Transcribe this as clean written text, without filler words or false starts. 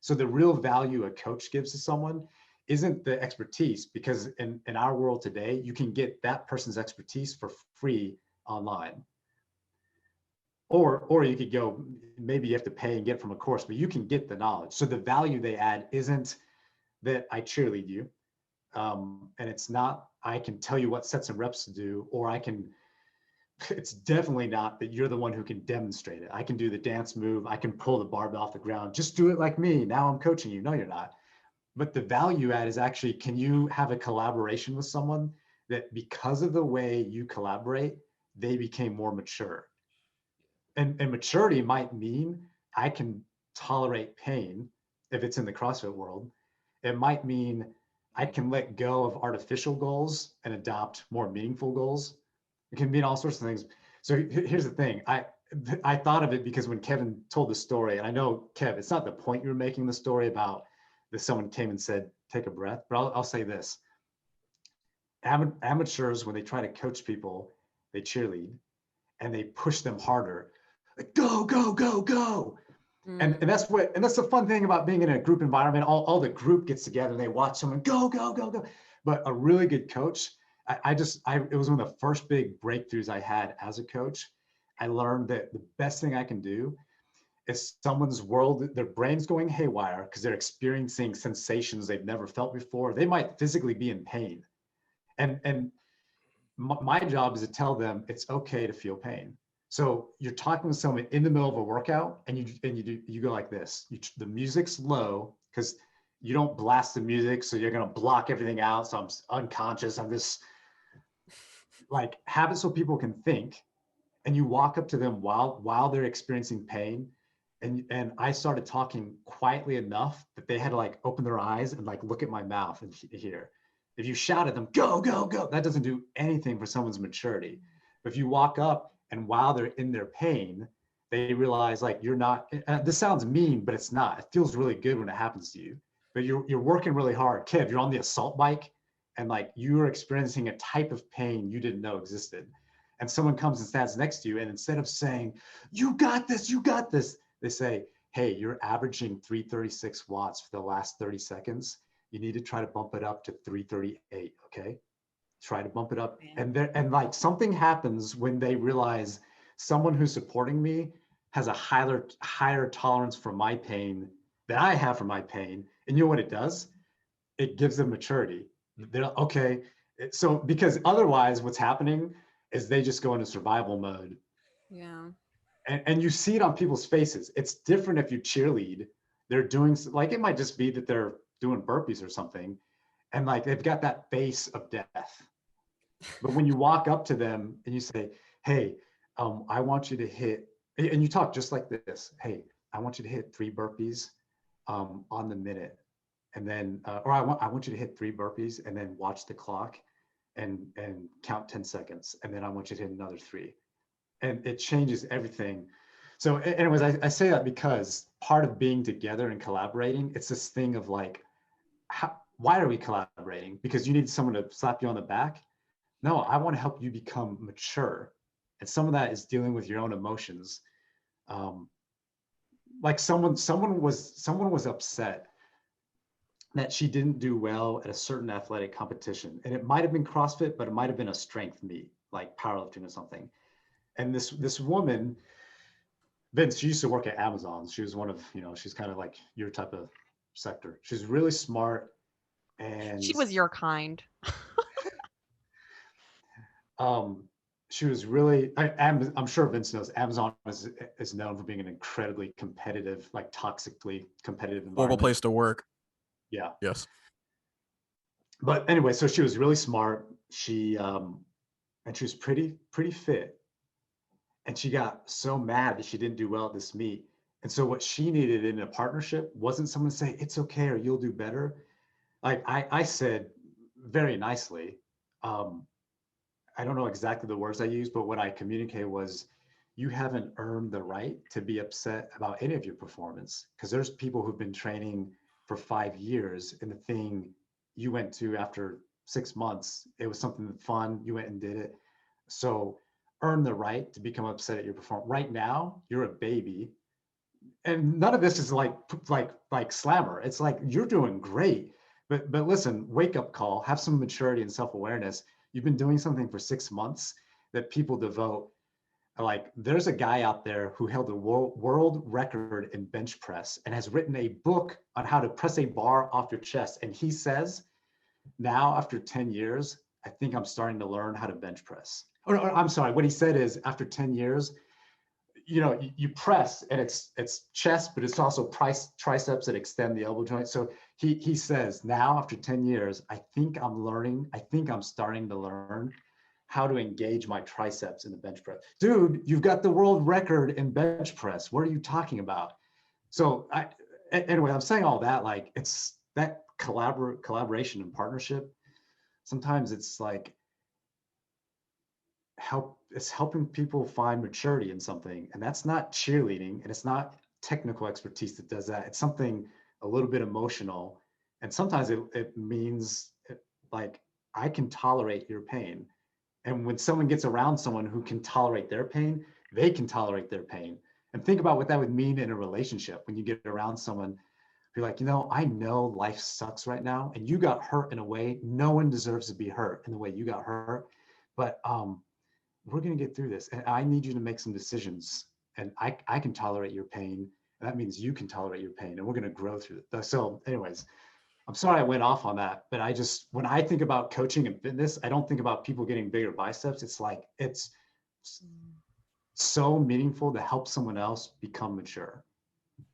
So the real value a coach gives to someone isn't the expertise, because in our world today, you can get that person's expertise for free online. Or you could go, maybe you have to pay and get from a course, but you can get the knowledge. So the value they add isn't that I cheerlead you. And it's not, I can tell you what sets and reps to do, or it's definitely not that you're the one who can demonstrate it. I can do the dance move. I can pull the barbell off the ground. Just do it like me. Now I'm coaching you. No, you're not. But the value add is actually, can you have a collaboration with someone that because of the way you collaborate, they became more mature? And maturity might mean I can tolerate pain if it's in the CrossFit world. It might mean I can let go of artificial goals and adopt more meaningful goals. It can mean all sorts of things. So here's the thing. I thought of it because when Kevin told the story, and I know, Kev, it's not the point you're making the story about that someone came and said, take a breath, but I'll say this. Amateurs, when they try to coach people, they cheerlead and they push them harder. Like, go, go, go, go. And that's the fun thing about being in a group environment. All the group gets together and they watch someone go, go, go, go. But a really good coach, it was one of the first big breakthroughs I had as a coach. I learned that the best thing I can do is someone's world, their brain's going haywire because they're experiencing sensations they've never felt before. They might physically be in pain. And my job is to tell them it's okay to feel pain. So you're talking to someone in the middle of a workout, and you go like this. The music's low because you don't blast the music, so you're gonna block everything out. So I'm unconscious. I'm just like, have it so people can think, and you walk up to them while they're experiencing pain, and I started talking quietly enough that they had to like open their eyes and like look at my mouth and hear. If you shout at them, go, go, go, that doesn't do anything for someone's maturity. But if you walk up and while they're in their pain, they realize like you're not, this sounds mean, but it's not. It feels really good when it happens to you. But you're working really hard. Kev, you're on the assault bike and like you're experiencing a type of pain you didn't know existed. And someone comes and stands next to you, and instead of saying, you got this, they say, hey, you're averaging 336 watts for the last 30 seconds. You need to try to bump it up to 338, okay? Try to bump it up. And like something happens when they realize someone who's supporting me has a higher tolerance for my pain than I have for my pain. And you know what it does? It gives them maturity. They're okay. So because otherwise what's happening is they just go into survival mode. Yeah. And you see it on people's faces. It's different if you cheerlead. They're doing, like, it might just be that they're doing burpees or something, and like they've got that face of death. But when you walk up to them and you say, hey, I want you to hit, and you talk just like this, hey, I want you to hit 3 burpees on the minute. And then, or I want you to hit 3 burpees and then watch the clock and count 10 seconds. And then I want you to hit another 3. And it changes everything. So anyways, I say that because part of being together and collaborating, it's this thing of like, why are we collaborating? Because you need someone to slap you on the back? No, I want to help you become mature. And some of that is dealing with your own emotions. Like someone was upset that she didn't do well at a certain athletic competition. And it might've been CrossFit, but it might've been a strength meet, like powerlifting or something. And this woman, Vince, she used to work at Amazon. She was one of, she's kind of like your type of sector. She's really smart. And She was your kind. she was really, I'm sure Vince knows, Amazon is known for being an incredibly competitive, like toxically competitive environment. Horrible place to work. Yeah. Yes. But anyway, so she was really smart. And she was pretty fit. And she got so mad that she didn't do well at this meet. And so what she needed in a partnership wasn't someone to say, it's okay, or you'll do better. Like I said very nicely, I don't know exactly the words I used, but what I communicated was, you haven't earned the right to be upset about any of your performance, because there's people who've been training for 5 years, and the thing you went to after 6 months, it was something fun, you went and did it. So earn the right to become upset at your performance. Right now, you're a baby. and none of this is like slammer. It's like, you're doing great. But listen, wake up call, have some maturity and self-awareness. You've been doing something for 6 months that people devote. Like, there's a guy out there who held a world record in bench press and has written a book on how to press a bar off your chest. And he says, now after 10 years, I think I'm starting to learn how to bench press. Or I'm sorry, what he said is, after 10 years, you press and it's chest, but it's also triceps that extend the elbow joint. So he says, now after 10 years, I think I'm starting to learn how to engage my triceps in the bench press. Dude, you've got the world record in bench press. What are you talking about? So anyway, I'm saying all that, like, it's that collaboration and partnership. Sometimes it's like, it's helping people find maturity in something, and that's not cheerleading, and it's not technical expertise that does that. It's something a little bit emotional, and sometimes it means, like, I can tolerate your pain, and when someone gets around someone who can tolerate their pain, they can tolerate their pain. And think about what that would mean in a relationship, when you get around someone who's like, I know life sucks right now, and you got hurt in a way no one deserves to be hurt in the way you got hurt, but we're going to get through this, and I need you to make some decisions, and I can tolerate your pain, and that means you can tolerate your pain, and we're going to grow through it. So anyways, I'm sorry I went off on that, but when I think about coaching and fitness, I don't think about people getting bigger biceps. It's like, it's so meaningful to help someone else become mature.